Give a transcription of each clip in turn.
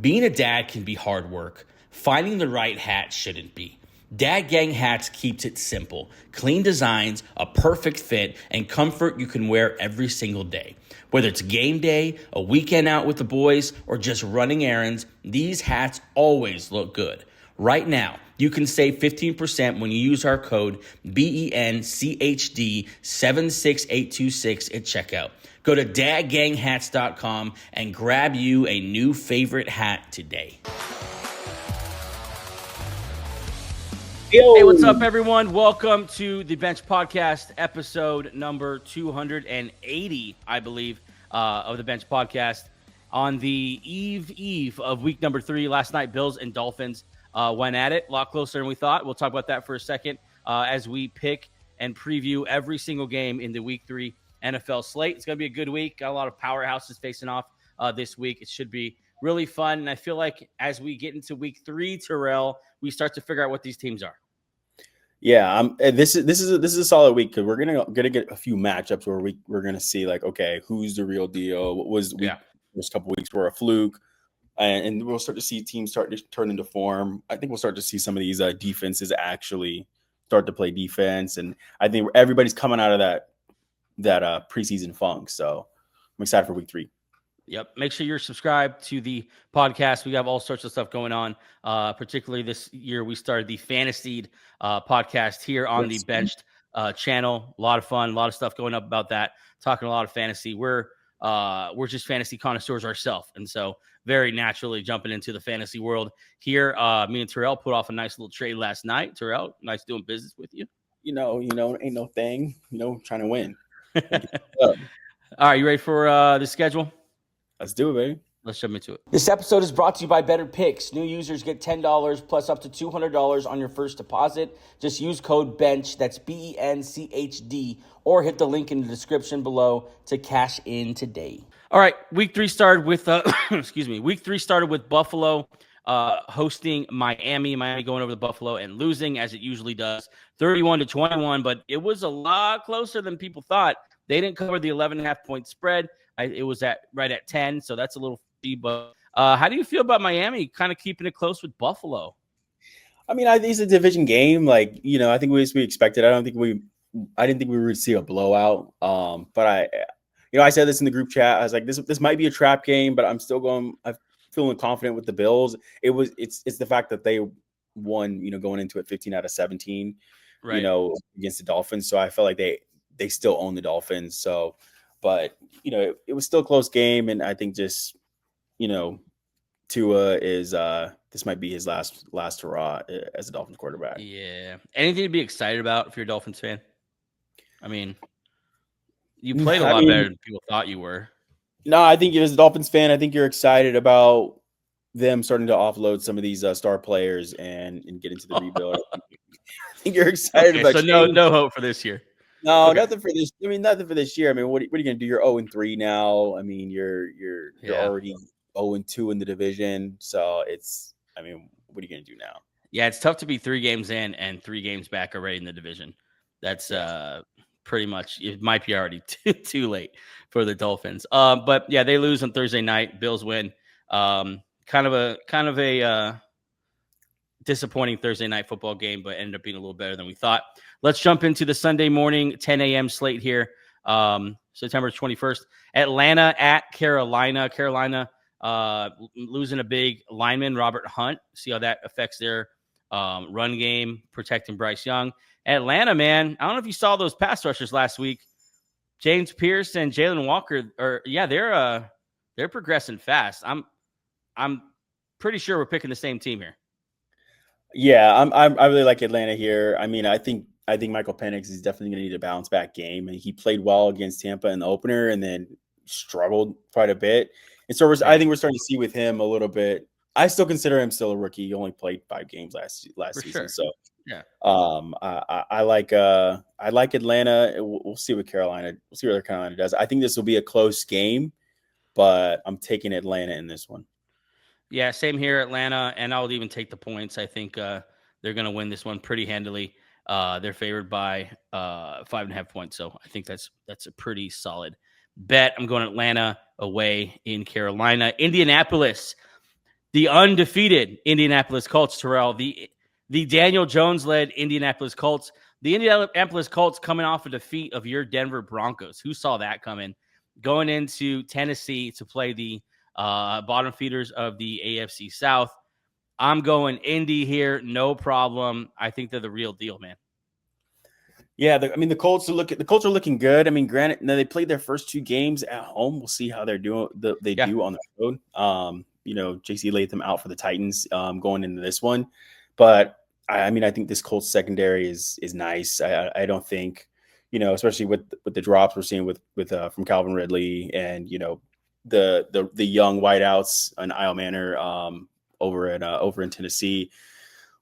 Being a dad can be hard work. Finding the right hat shouldn't be. Dad Gang Hats keeps it simple. Clean designs, a perfect fit, and comfort you can wear every single day. Whether it's game day, a weekend out with the boys, or just running errands, these hats always look good. Right now, you can save 15% when you use our code BENCHD76826 at checkout. Go to dadganghats.com and grab you a new favorite hat today. Hey, what's up, everyone? Welcome to the Bench Podcast, episode number 280, I believe, of the Bench Podcast. On the eve of week number 3, last night, Bills and Dolphins went at it. A lot closer than we thought. We'll talk about that for a second as we pick and preview every single game in the week 3 NFL slate. It's going to be a good week. Got a lot of powerhouses facing off this week. It should be really fun. And I feel like as we get into week 3, Terrell, we start to figure out what these teams are. Yeah, this is a solid week because we're gonna get a few matchups where we're gonna see like, okay, who's the real deal? What was first couple weeks were a fluke, and we'll start to see teams start to turn into form. I think we'll start to see some of these defenses actually start to play defense, and I think everybody's coming out of that preseason funk. So I'm excited for week 3. Yep. Make sure you're subscribed to the podcast. We have all sorts of stuff going on. Particularly this year, we started the Fantasy podcast here on the Benched channel. A lot of fun, a lot of stuff going up about that. Talking a lot of fantasy. We're just fantasy connoisseurs ourselves, and so very naturally jumping into the fantasy world here. Me and Terrell put off a nice little trade last night. Terrell, nice doing business with you. You know, ain't no thing. Trying to win. All right, you ready for the schedule? Let's do it, baby. Let's jump into it. This episode is brought to you by BETR Picks. New users get $10 plus up to $200 on your first deposit. Just use code BENCH, that's BENCHD, or hit the link in the description below to cash in today. All right, week 3 started with Week 3 started with Buffalo hosting Miami. Miami going over to Buffalo and losing as it usually does, 31-21. But it was a lot closer than people thought. They didn't cover the 11.5 point spread. It was right at 10, so that's a little free. But how do you feel about Miami kind of keeping it close with Buffalo? I mean, I think it's a division game. Like, I think we expected. I didn't think we would see a blowout. But I said this in the group chat. I was like, this might be a trap game, but I'm feeling confident with the Bills. It's the fact that they won, going into it 15 out of 17, right, against the Dolphins. So I felt like they still own the Dolphins. So. But, it was still a close game. And I think just, Tua is this might be his last hurrah as a Dolphins quarterback. Yeah. Anything to be excited about if you're a Dolphins fan? I mean, you played a lot better than people thought you were. No, I think as a Dolphins fan, I think you're excited about them starting to offload some of these star players and get into the rebuild. I think you're excited about. So no hope for this year. No, okay. Nothing for this. I mean, nothing for this year. I mean, what are you going to do? You're 0-3 now. I mean, you're already 0-2 in the division. So what are you going to do now? Yeah, it's tough to be 3 games in and 3 games back already in the division. That's pretty much. It might be already too late for the Dolphins. But yeah, they lose on Thursday night. Bills win. Kind of a disappointing Thursday night football game, but ended up being a little better than we thought. Let's jump into the Sunday morning 10 a.m. slate here. September 21st. Atlanta at Carolina. Carolina losing a big lineman, Robert Hunt. See how that affects their run game, protecting Bryce Young. Atlanta, man, I don't know if you saw those pass rushers last week. James Pierce and Jalen Walker they're progressing fast. I'm pretty sure we're picking the same team here. Yeah, I really like Atlanta here. I mean, I think Michael Penix is definitely going to need a bounce back game. And he played well against Tampa in the opener and then struggled quite a bit. And so I think we're starting to see with him a little bit. I still consider him still a rookie. He only played 5 games last season. Sure. So yeah, I like Atlanta. We'll see what Carolina. We'll see what Carolina does. I think this will be a close game, but I'm taking Atlanta in this one. Yeah, same here, Atlanta, and I'll even take the points. I think they're going to win this one pretty handily. They're favored by 5.5 points, so I think that's a pretty solid bet. I'm going Atlanta away in Carolina. Indianapolis. the undefeated Indianapolis Colts, Terrell, the Daniel Jones-led Indianapolis Colts. The Indianapolis Colts coming off a defeat of your Denver Broncos. Who saw that coming? Going into Tennessee to play the bottom feeders of the AFC South. I'm going Indy here, no problem. I think they're the real deal, man. Yeah, the Colts are looking good. I mean, granted, now they played their first 2 games at home. We'll see how they're doing. They do on the road. JC Latham out for the Titans going into this one, but I think this Colts secondary is nice. I don't think, especially with the drops we're seeing with from Calvin Ridley and the young wideouts and Isle Manor over in Tennessee.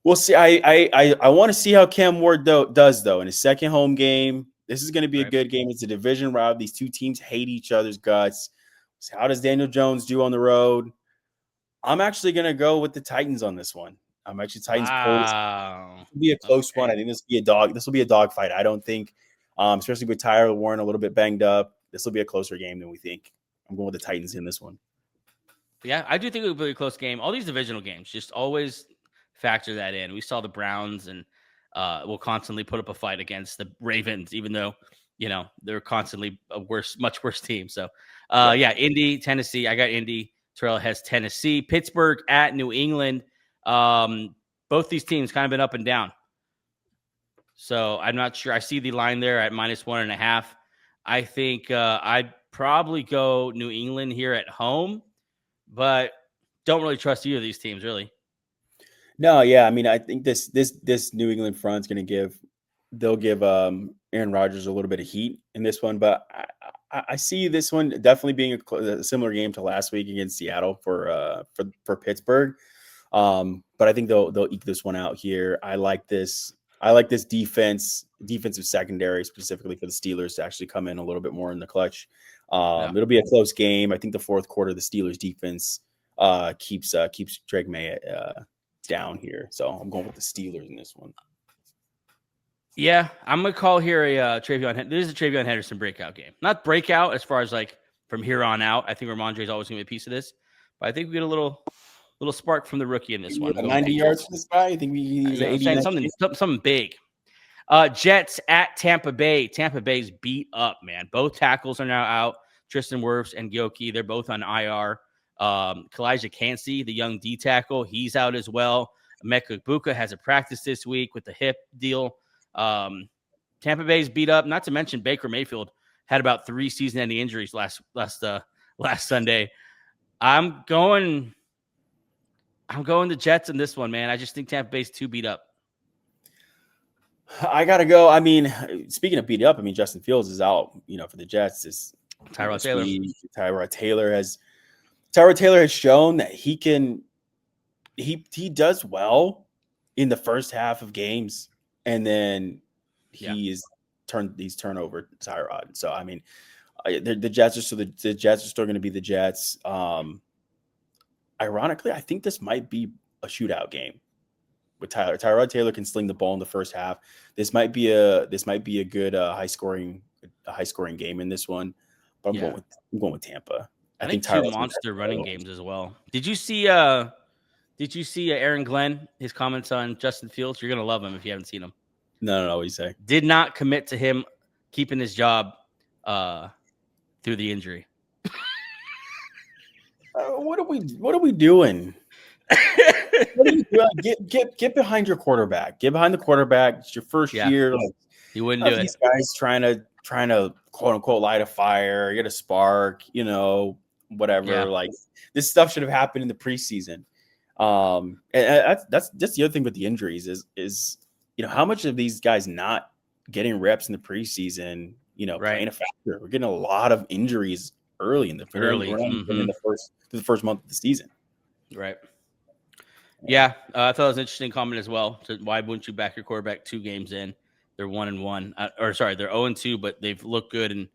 We'll see. I want to see how Cam Ward does though in his second home game. This is going to be a good game. It's a division round. These 2 teams hate each other's guts. So how does Daniel Jones do on the road? I'm actually going to go with the Titans on this one. I'm actually Titans. Wow. This will be a close one. I think this will be a dog fight. I don't think, especially with Tyler Warren a little bit banged up, this will be a closer game than we think. I'm going with the Titans in this one. Yeah, I do think it will be a close game. All these divisional games, just always factor that in. We saw the Browns and will constantly put up a fight against the Ravens, even though, they're constantly a much worse team. So, Indy, Tennessee. I got Indy. Terrell has Tennessee. Pittsburgh at New England. Both these teams kind of been up and down. So I'm not sure. I see the line there at -1.5. I think I'd probably go New England here at home, but don't really trust either of these teams, really. No, yeah. I think this New England front's going to they'll give Aaron Rodgers a little bit of heat in this one, but I see this one definitely being a similar game to last week against Seattle for Pittsburgh. But I think they'll eke this one out here. I like this defensive secondary specifically for the Steelers to actually come in a little bit more in the clutch. It'll be a close game. I think the fourth quarter, the Steelers defense keeps Drake May down here. So I'm going with the Steelers in this one. Yeah, I'm going to call here a Travion. This is a Travion Henderson breakout game. Not breakout as far as like from here on out. I think Ramondre is always going to be a piece of this. But I think we get a little spark from the rookie in this one. 90 yards for this guy? I think he's 80. Something big. Jets at Tampa Bay. Tampa Bay's beat up, man. Both tackles are now out. Tristan Wirfs and Gyoki, they're both on IR. Kalijah Cansey, the young D tackle, he's out as well. Emeka Egbuka has a practice this week with the hip deal. Tampa Bay's beat up. Not to mention Baker Mayfield had about 3 season-ending injuries last Sunday. I'm going the Jets in this one, man. I just think Tampa Bay's too beat up. I gotta go. Speaking of beat up, Justin Fields is out. For the Jets is Tyrod Taylor. Tyrod Taylor has shown that he can. He does well in the first half of games, and then he's turnover Tyrod. So the Jets are still going to be the Jets. Ironically, I think this might be a shootout game with Tyler. Tyrod Taylor can sling the ball in the first half. This might be a good high scoring game in this one. But I'm going with Tampa. I think 2 monster running games as well. Did you see Aaron Glenn, his comments on Justin Fields? You're gonna love him if you haven't seen him. No. What do you say? Did not commit to him keeping his job through the injury. What are we doing? What are you doing? Get behind your quarterback. Get behind the quarterback. It's your first year. He wouldn't do it. These guys trying to quote unquote light a fire, get a spark, whatever. Yeah. Like this stuff should have happened in the preseason. And that's the other thing with the injuries is how much of these guys not getting reps in the preseason, playing a factor. We're getting a lot of injuries early in the first month of the season. Right. Yeah, I thought it was an interesting comment as well. So why wouldn't you back your quarterback 2 games in? They're 1-1, they're 0-2, but they've looked good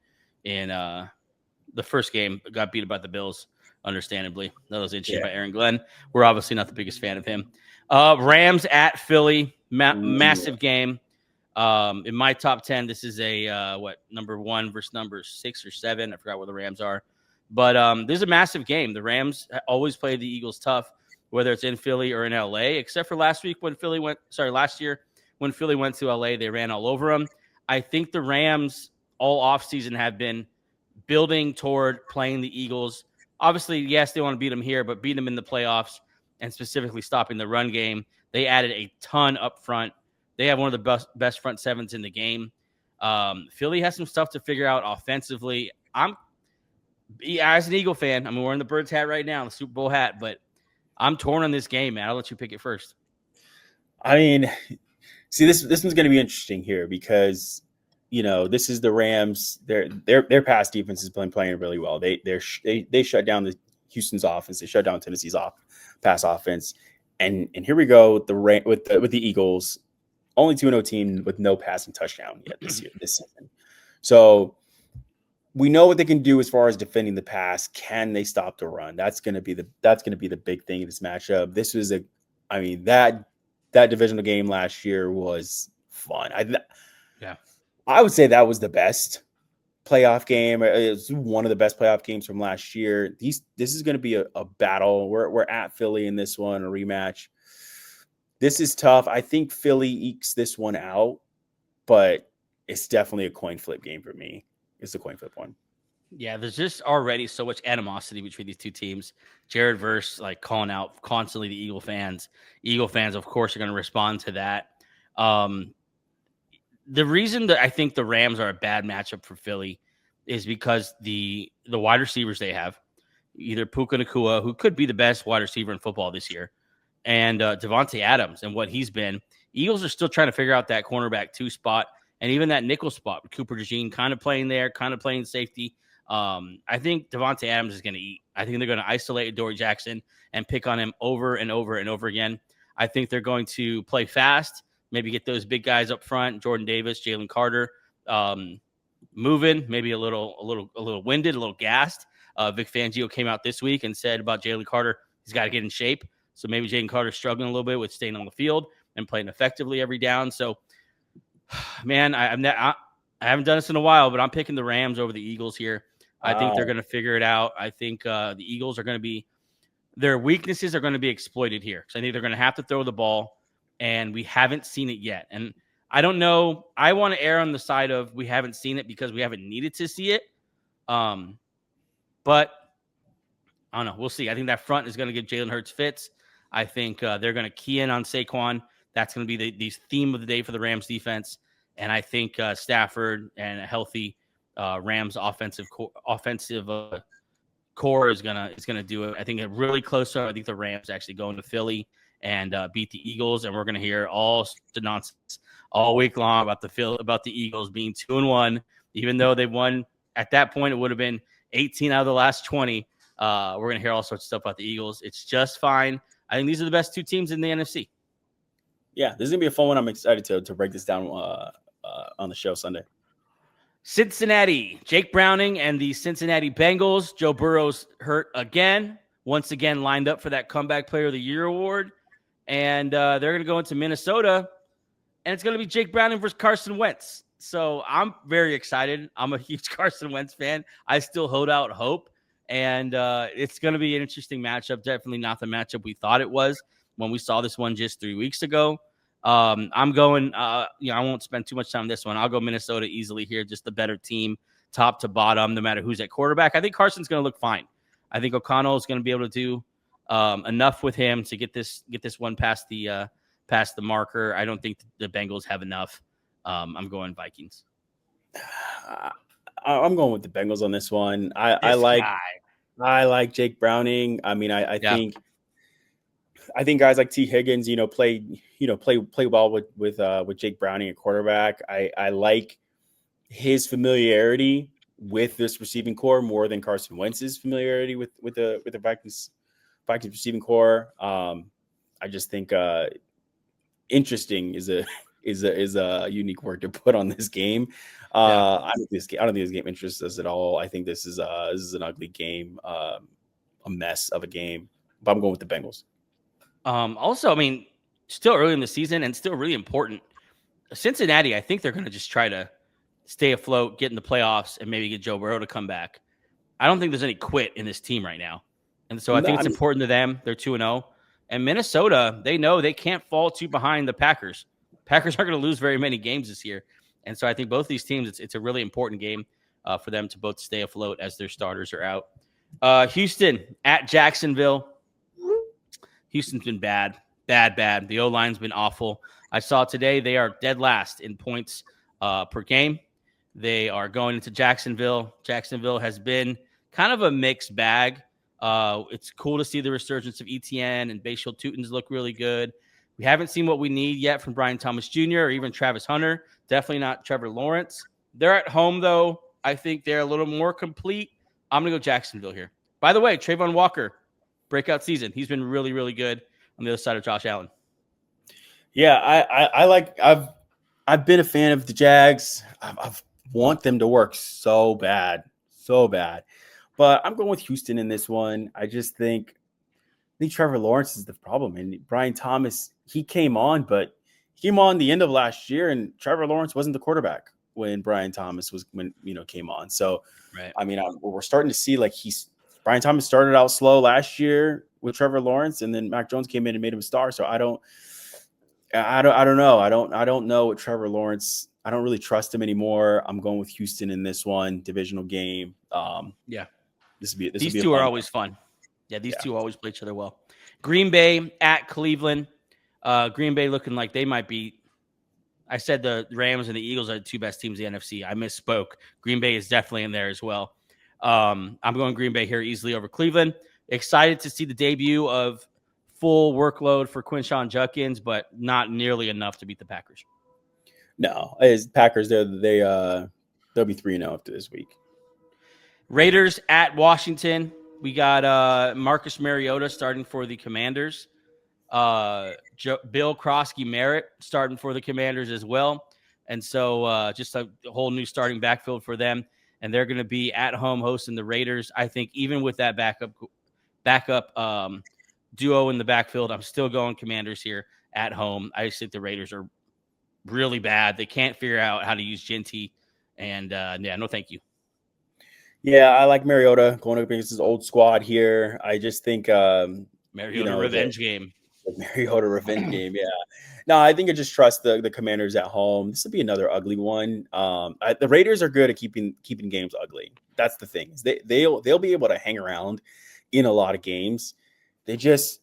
in the first game. Got beat by the Bills, understandably. That was interesting by Aaron Glenn. We're obviously not the biggest fan of him. Rams at Philly, massive game. In my top 10, this is a number 1 versus number 6 or 7. I forgot where the Rams are, but this is a massive game. The Rams always play the Eagles tough. whether it's in Philly or in LA, except for last year when Philly went to LA, they ran all over them. I think the Rams all offseason have been building toward playing the Eagles. Obviously, yes, they want to beat them here, but beat them in the playoffs and specifically stopping the run game. They added a ton up front. They have one of the best front sevens in the game. Philly has some stuff to figure out offensively. As an Eagle fan, I'm wearing the Birds hat right now, the Super Bowl hat, but I'm torn on this game, man. I'll let you pick it first. I mean, see, this one's going to be interesting here because, this is the Rams. Their pass defense has been playing really well. They shut down the Houston's offense. They shut down Tennessee's pass offense, and here we go with the Eagles, only 2-0 team with no passing touchdown yet this season. So we know what they can do as far as defending the pass. Can they stop the run? That's going to be the big thing in this matchup. This was that divisional game last year was fun. I would say that was the best playoff game. It was one of the best playoff games from last year. This is going to be a battle. We're at Philly in this one, a rematch. This is tough. I think Philly ekes this one out, but it's definitely a coin flip game for me. It's a coin flip one. Yeah, there's just already so much animosity between these two teams. Jared Verse calling out constantly the Eagle fans. Eagle fans, of course, are going to respond to that. The reason that I think the Rams are a bad matchup for Philly is because the wide receivers they have, either Puka Nacua, who could be the best wide receiver in football this year, and Devontae Adams and what he's been. Eagles are still trying to figure out that cornerback 2 spot and even that nickel spot with Cooper DeJean kind of playing there, kind of playing safety. I think Devontae Adams is going to eat. I think they're going to isolate Dory Jackson and pick on him over and over and over again. I think they're going to play fast, maybe get those big guys up front, Jordan Davis, Jalen Carter, moving, maybe a little winded, a little gassed. Vic Fangio came out this week and said about Jalen Carter, he's got to get in shape. So maybe Jalen Carter's struggling a little bit with staying on the field and playing effectively every down. So, man, I haven't done this in a while, but I'm picking the Rams over the Eagles here. I think they're going to figure it out. I think the Eagles are going to be – their weaknesses are going to be exploited here. So I think they're going to have to throw the ball, and we haven't seen it yet. And I don't know. I want to err on the side of we haven't seen it because we haven't needed to see it. But I don't know. We'll see. I think that front is going to give Jalen Hurts fits. I think they're going to key in on Saquon. That's going to be the theme of the day for the Rams defense. And I think Stafford and a healthy Rams offensive core is gonna do it. I think a really close. I think the Rams actually go into Philly and beat the Eagles, and we're gonna hear all the nonsense all week long about the Eagles being 2-1, even though they won. At that point, it would have been 18 out of the last 20. We're gonna hear all sorts of stuff about the Eagles. It's just fine. I think these are the best 2 teams in the NFC. Yeah, this is gonna be a fun one. I'm excited to break this down on the show Sunday. Cincinnati, Jake Browning and the Cincinnati Bengals. Joe Burrow's hurt again, once again lined up for that Comeback Player of the Year award. And they're going to go into Minnesota, and it's going to be Jake Browning versus Carson Wentz. So I'm very excited. I'm a huge Carson Wentz fan. I still hold out hope. And it's going to be an interesting matchup. Definitely not the matchup we thought it was when we saw this one just 3 weeks ago. I'm going, I won't spend too much time on this one. I'll go Minnesota easily here. Just the better team, top to bottom, no matter who's at quarterback. I think Carson's going to look fine. I think O'Connell is going to be able to do enough with him to get this one past the marker. I don't think the Bengals have enough. I'm going Vikings. I'm going with the Bengals on this one. I like Jake Browning. I mean, I think guys like T. Higgins, play well with Jake Browning at quarterback. I like his familiarity with this receiving core more than Carson Wentz's familiarity with the Vikings receiving core. I just think interesting is a unique word to put on this game. I don't think this game interests us at all. I think this is an ugly game, a mess of a game. But I'm going with the Bengals. Also, I mean, still early in the season and still really important. Cincinnati, I think they're going to just try to stay afloat, get in the playoffs, and maybe get Joe Burrow to come back. I don't think there's any quit in this team right now. And so I think it's important to them. They're 2-0. And Minnesota, they know they can't fall too behind the Packers. Packers aren't going to lose very many games this year. And so I think both these teams, it's a really important game for them to both stay afloat as their starters are out. Houston at Jacksonville. Houston's been bad. The O-line's been awful. I saw today they are dead last in points per game. They are going into Jacksonville. Jacksonville has been kind of a mixed bag. It's cool to see the resurgence of ETN and Bashal Tutins look really good. We haven't seen what we need yet from Brian Thomas Jr. or even Travis Hunter. Definitely not Trevor Lawrence. They're at home, though. I think they're a little more complete. I'm going to go Jacksonville here. By the way, Trayvon Walker, breakout season. He's been really, really good on the other side of Josh Allen. Yeah, I've been a fan of the Jags. I want them to work so bad. But I'm going with Houston in this one. I think Trevor Lawrence is the problem. And Brian Thomas, he came on the end of last year, and Trevor Lawrence wasn't the quarterback when Brian Thomas came on. So, right. I mean, we're starting to see Brian Thomas started out slow last year with Trevor Lawrence, and then Mac Jones came in and made him a star. So I don't know. I don't know what Trevor Lawrence. I don't really trust him anymore. I'm going with Houston in this one, divisional game. These two are always fun. Yeah, these two always play each other well. Green Bay at Cleveland. Green Bay looking like they might be. I said the Rams and the Eagles are the two best teams in the NFC. I misspoke. Green Bay is definitely in there as well. I'm going Green Bay here easily over Cleveland. Excited to see the debut of full workload for Quinshon Judkins, but not nearly enough to beat the Packers. No, as Packers, they'll be 3-0 after this week. Raiders at Washington. We got Marcus Mariota starting for the Commanders. Bill Krosky-Merritt starting for the Commanders as well. And so just a whole new starting backfield for them. And they're going to be at home hosting the Raiders. I think even with that backup duo in the backfield, I'm still going Commanders here at home. I just think the Raiders are really bad. They can't figure out how to use Genty. And, no thank you. Yeah, I like Mariota going up against his old squad here. I just think Mariota revenge game. Mariota revenge game, yeah. No, I think I just trust the Commanders at home. This will be another ugly one. The Raiders are good at keeping games ugly. That's the thing. They'll be able to hang around in a lot of games. They just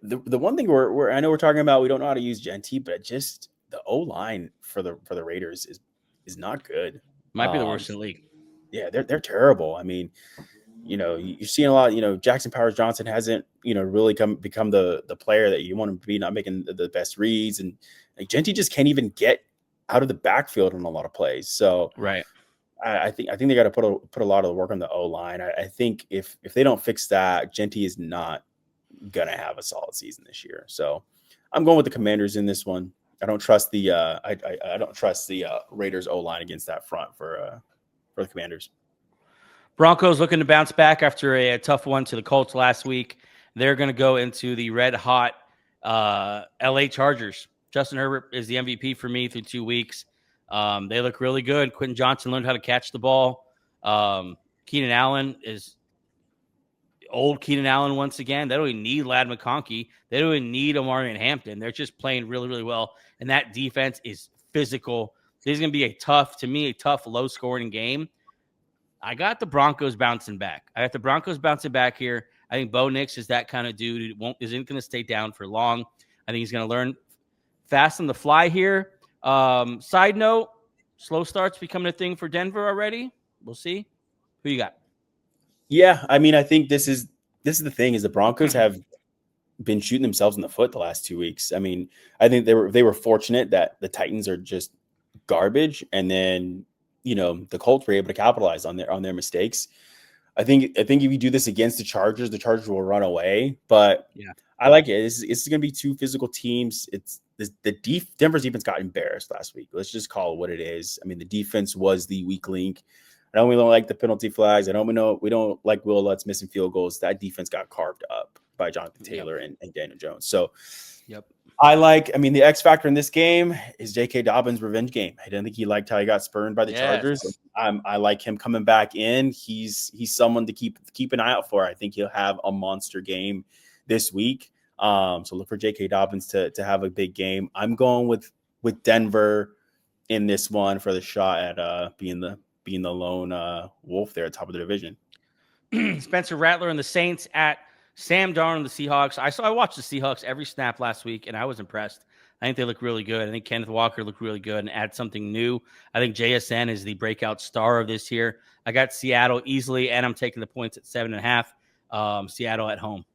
the one thing I know we're talking about, we don't know how to use Genty, but just the O-line for the Raiders is not good. Might be the worst in the league. Yeah, they're terrible. I mean, you're seeing a lot. Jackson Powers Johnson hasn't, really become the player that you want him to be, not making the best reads, and Genty just can't even get out of the backfield in a lot of plays. So, right, I think they got to put a lot of the work on the O-line. I think if they don't fix that, Genty is not gonna have a solid season this year. So, I'm going with the Commanders in this one. I don't trust the I don't trust the Raiders O-line against that front for the Commanders. Broncos looking to bounce back after a tough one to the Colts last week. They're going to go into the red-hot LA Chargers. Justin Herbert is the MVP for me through 2 weeks. They look really good. Quentin Johnson learned how to catch the ball. Keenan Allen is old Keenan Allen once again. They don't even need Ladd McConkey. They don't even need Omarion Hampton. They're just playing really, really well. And that defense is physical. This is going to be a tough, low-scoring game. I got the Broncos bouncing back. Here. I think Bo Nix is that kind of dude who isn't going to stay down for long. I think he's going to learn fast on the fly here. Side note, slow starts becoming a thing for Denver already. We'll see. Who you got? Yeah, I mean, I think this is the thing is the Broncos have been shooting themselves in the foot the last 2 weeks. I mean, I think they were fortunate that the Titans are just garbage, and then the Colts were able to capitalize on their mistakes. I think if you do this against the Chargers will run away. But yeah, I like it. It's going to be two physical teams. Denver's defense got embarrassed last week. Let's just call it what it is. I mean, the defense was the weak link. I know we don't like the penalty flags. We don't like Will Lutz missing field goals. That defense got carved up by Jonathan Taylor and Daniel Jones. So, yep. The X factor in this game is J.K. Dobbins' revenge game. I didn't think he liked how he got spurned by the Chargers. I like him coming back in. He's someone to keep an eye out for. I think he'll have a monster game this week. So look for J.K. Dobbins to have a big game. I'm going with Denver in this one for the shot at being the lone wolf there at top of the division. Spencer Rattler and the Saints at Sam Darnold and the Seahawks. I watched the Seahawks every snap last week, and I was impressed. I think they look really good. I think Kenneth Walker looked really good and add something new. I think JSN is the breakout star of this year. I got Seattle easily, and I'm taking the points at 7.5. Seattle at home.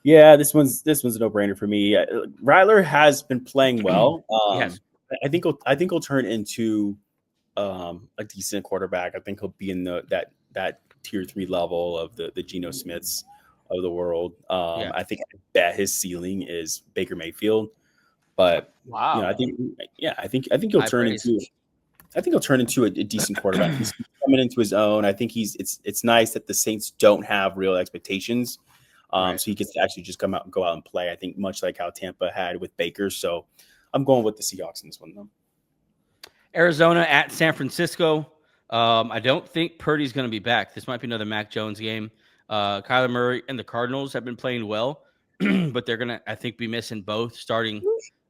Yeah, this one's a no-brainer for me. Rattler has been playing well. Yes. I think he'll turn into a decent quarterback. I think he'll be in that tier 3 level of the Geno Smiths of the world. I think his ceiling is Baker Mayfield, but wow, I think he'll turn into a decent quarterback. He's coming into his own. I think it's nice that the Saints don't have real expectations. So he gets to actually just go out and play. I think much like how Tampa had with Baker. So I'm going with the Seahawks in this one though. Arizona at San Francisco. I don't think Purdy's going to be back. This might be another Mac Jones game. Kyler Murray and the Cardinals have been playing well, but they're going to, I think, be missing both starting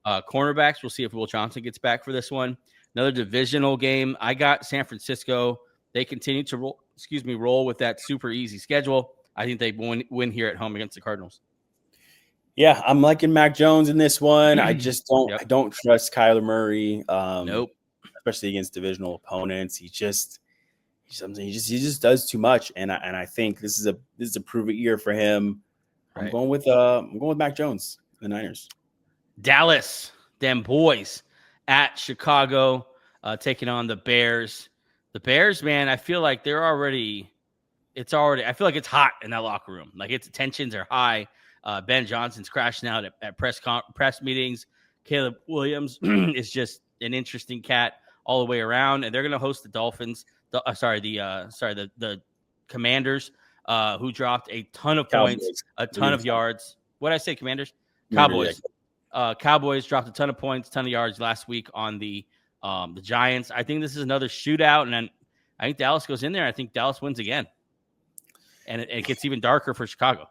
cornerbacks. We'll see if Will Johnson gets back for this one. Another divisional game. I got San Francisco. They continue to roll with that super easy schedule. I think they win here at home against the Cardinals. Yeah, I'm liking Mac Jones in this one. I just don't I don't trust Kyler Murray. Nope. Especially against divisional opponents. He just does too much. And I think this is a prove it year for him. I'm going with Mac Jones, the Niners. Dallas, them boys at Chicago, taking on the Bears. The Bears, man, I feel like I feel like it's hot in that locker room. Like tensions are high. Ben Johnson's crashing out at press meetings. Caleb Williams is just an interesting cat all the way around, and they're going to host the Dolphins. The Commanders, who dropped a ton of points, a ton of yards. What did I say, Commanders? Cowboys. Cowboys dropped a ton of points, ton of yards last week on the Giants. I think this is another shootout, and then I think Dallas goes in there. I think Dallas wins again, and it gets even darker for Chicago.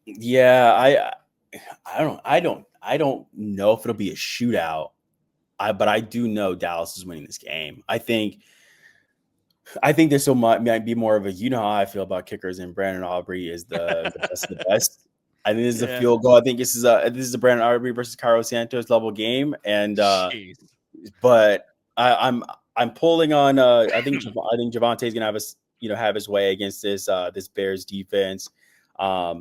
Yeah, I don't know if it'll be a shootout. But I do know Dallas is winning this game. I think this might be more of a, how I feel about kickers, and Brandon Aubrey is the best of the best. I think this is a field goal. I think this is a Brandon Aubrey versus Carlos Santos level game. And but I'm pulling on I think Javonte is gonna have his way against this Bears defense. I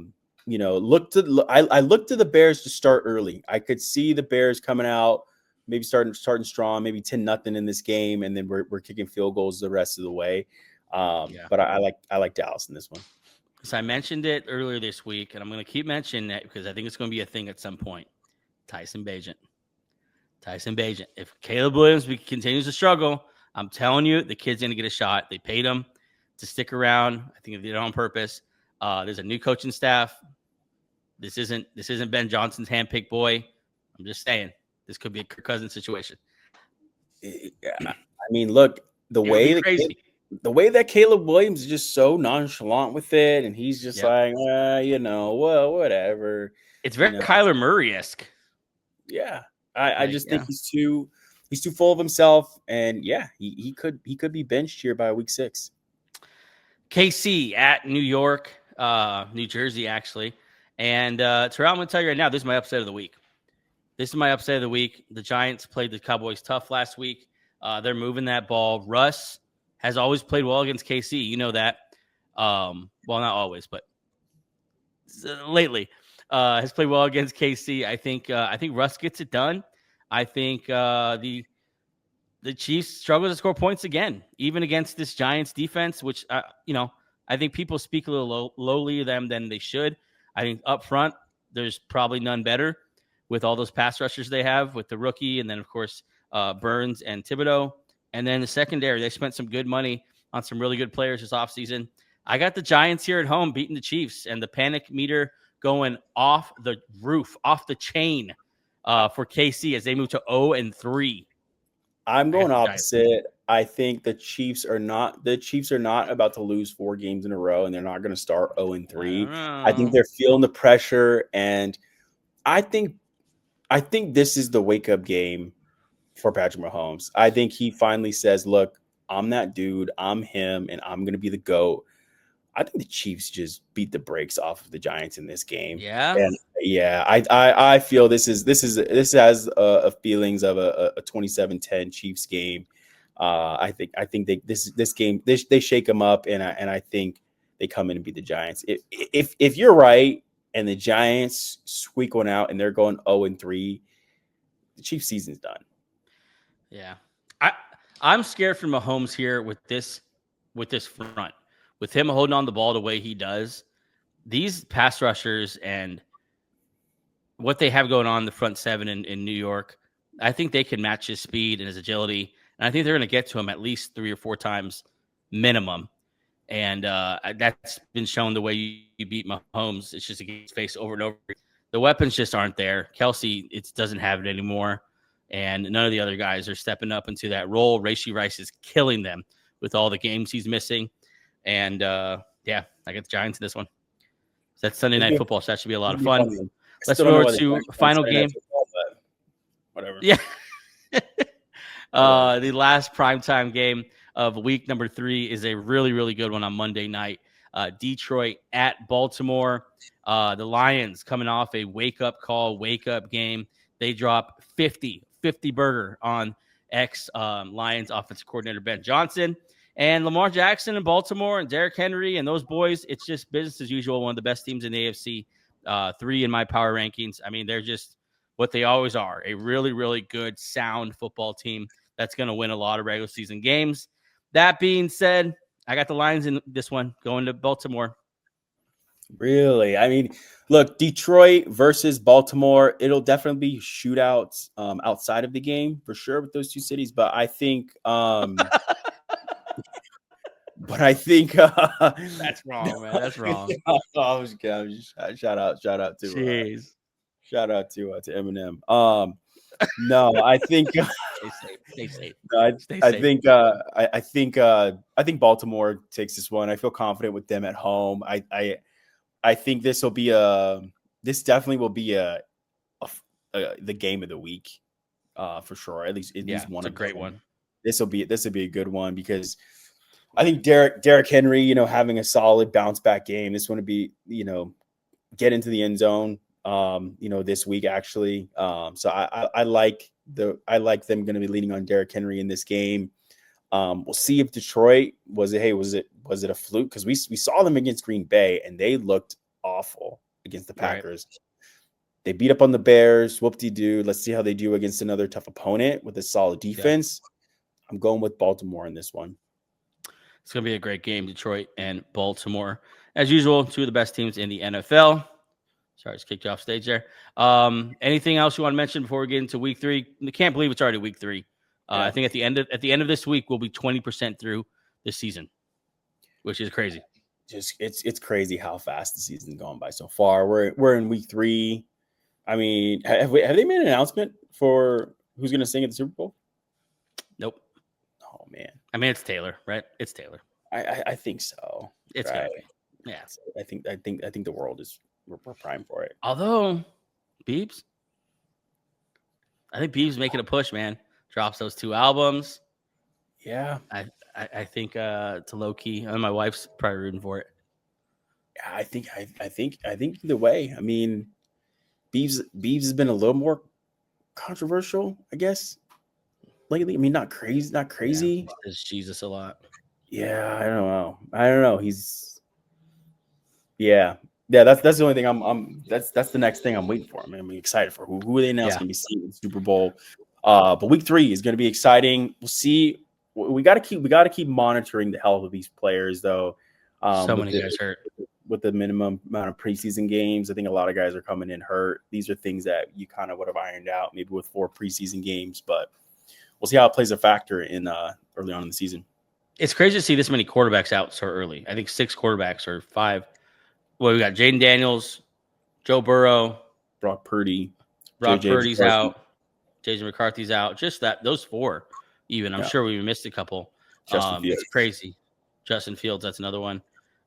look to the Bears to start early. I could see the Bears coming out, maybe starting strong, maybe 10-0 in this game, and then we're kicking field goals the rest of the way. But I like Dallas in this one. So I mentioned it earlier this week, and I'm going to keep mentioning it because I think it's going to be a thing at some point. Tyson Bagent. If Caleb Williams continues to struggle, I'm telling you, the kid's going to get a shot. They paid him to stick around. I think they did it on purpose. There's a new coaching staff. This isn't Ben Johnson's handpicked boy. I'm just saying. This could be a Kirk Cousins situation. Yeah, I mean, look, the way that Caleb Williams is just so nonchalant with it, and he's just like, well, whatever. It's very Kyler Murray-esque. Yeah, I just think he's too full of himself, and he could be benched here by week 6. KC at New Jersey, actually, and Terrell, I'm going to tell you right now, this is my upset of the week. The Giants played the Cowboys tough last week. They're moving that ball. Russ has always played well against KC. You know that. Well, not always, but lately has played well against KC. I think Russ gets it done. I think the Chiefs struggle to score points again, even against this Giants defense, which I think people speak a little lowly of them than they should. I think up front, there's probably none better with all those pass rushers they have with the rookie, and then, of course, Burns and Thibodeau. And then the secondary, they spent some good money on some really good players this offseason. I got the Giants here at home beating the Chiefs, and the panic meter going off the roof, off the chain for KC as they move to 0-3. I'm going opposite. I think the Chiefs are not about to lose 4 games in a row, and they're not going to start 0-3. I think they're feeling the pressure, and I think this is the wake up game for Patrick Mahomes. I think he finally says, "Look, I'm that dude. I'm him, and I'm going to be the GOAT." I think the Chiefs just beat the brakes off of the Giants in this game. Yeah, and yeah, I feel this has feelings of a 27-10 Chiefs game. I think this game they shake them up, and I think they come in and beat the Giants. If you're right and the Giants squeak one out and they're going 0-3, the Chiefs season's done. Yeah, I'm scared for Mahomes here with this front, with him holding on the ball the way he does. These pass rushers and what they have going on in the front seven in New York, I think they can match his speed and his agility, and I think they're going to get to him at least 3 or 4 times minimum. And that's been shown the way you beat Mahomes. It's just against face over and over. The weapons just aren't there. Kelsey, it doesn't have it anymore. And none of the other guys are stepping up into that role. Rashee Rice is killing them with all the games he's missing. And, yeah, I get the Giants in this one. So that's Sunday Night Football, so that should be a lot of fun. Let's go to final game. Football, whatever. Yeah. The last primetime game of week number 3 is a really, really good one on Monday night. Detroit at Baltimore. The Lions coming off a wake-up call, wake-up game. They drop 50 burger on ex-Lions offensive coordinator Ben Johnson. And Lamar Jackson in Baltimore and Derrick Henry and those boys, it's just business as usual. One of the best teams in the AFC. 3 in my power rankings. I mean, they're just what they always are, a really, really good, sound football team that's going to win a lot of regular season games. That being said, I got the Lions in this one going to Baltimore. Really? I mean, look, Detroit versus Baltimore, it'll definitely be shootouts outside of the game for sure with those two cities. But I think that's wrong, man. That's wrong. I was kidding. Shout out to Eminem. No, I think stay safe. I think Baltimore takes this one. I feel confident with them at home. I think this definitely will be the game of the week for sure. At least one. It's a great one. This will be a good one because I think Derrick Henry, having a solid bounce back game. This one to be, get into the end zone, this week actually. So I like them going to be leaning on Derrick Henry in this game. We'll see if Detroit was it a fluke, because we saw them against Green Bay and they looked awful against the Packers. Right. They beat up on the Bears. Whoop-de-doo. Let's see how they do against another tough opponent with a solid defense. Yeah. I'm going with Baltimore in this one. It's going to be a great game, Detroit and Baltimore. As usual, 2 of the best teams in the NFL. Sorry, just kicked you off stage there. Anything else you want to mention before we get into week 3? I can't believe it's already week 3. I think at the end of this week, we'll be 20% through this season, which is crazy. It's crazy how fast the season's gone by so far. We're in week 3. I mean, have they made an announcement for who's going to sing at the Super Bowl? Nope. Oh man. I mean, it's Taylor, right? It's Taylor. I think so. It's right? gotta be. Yeah. I think the world we're prime for it. Although Biebs, I think Biebs making a push, man. Drops those 2 albums. Yeah. I think to low key, and my wife's probably rooting for it. Yeah, I think either way. I mean, Biebs has been a little more controversial, I guess, lately. I mean, not crazy. Yeah, there's Jesus a lot. Yeah, I don't know. He's that's the only thing that's the next thing I'm waiting for. I mean, I'm excited for who they announced going to be seeing in the Super Bowl. But week 3 is going to be exciting. We'll see. We got to keep monitoring the health of these players, though. So many guys hurt with the minimum amount of preseason games. I think a lot of guys are coming in hurt. These are things that you kind of would have ironed out maybe with 4 preseason games, but we'll see how it plays a factor in early on in the season. It's crazy to see this many quarterbacks out so early. I think 6 quarterbacks or 5. Well, we got Jaden Daniels, Joe Burrow, Brock Purdy's out. JJ McCarthy's out. Just those 4. even. I'm sure we missed a couple. It's crazy. Justin Fields, that's another one.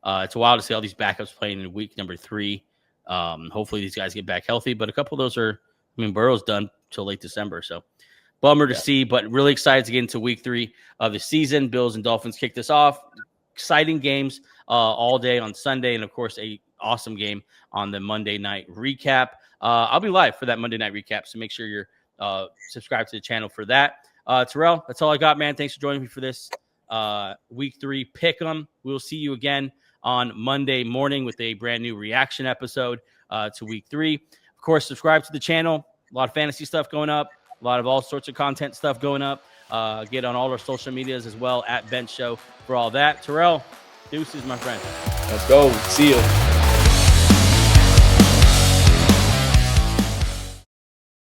It's wild to see all these backups playing in week number 3. Hopefully these guys get back healthy, but a couple of those are, Burrow's done till late December, so bummer to see, but really excited to get into week 3 of the season. Bills and Dolphins kick this off. Exciting games all day on Sunday, and of course a awesome game on the Monday night recap. I'll be live for that Monday night recap, so make sure you're subscribed to the channel for that. Terrell, that's all I got, man. Thanks for joining me for this week 3 pick'em. We'll see you again on Monday morning with a brand new reaction episode to week 3. Of course, subscribe to the channel. A lot of fantasy stuff going up. A lot of all sorts of content stuff going up. Get on all our social medias as well at Bench Show for all that. Terrell, deuces, my friend. Let's go. See you.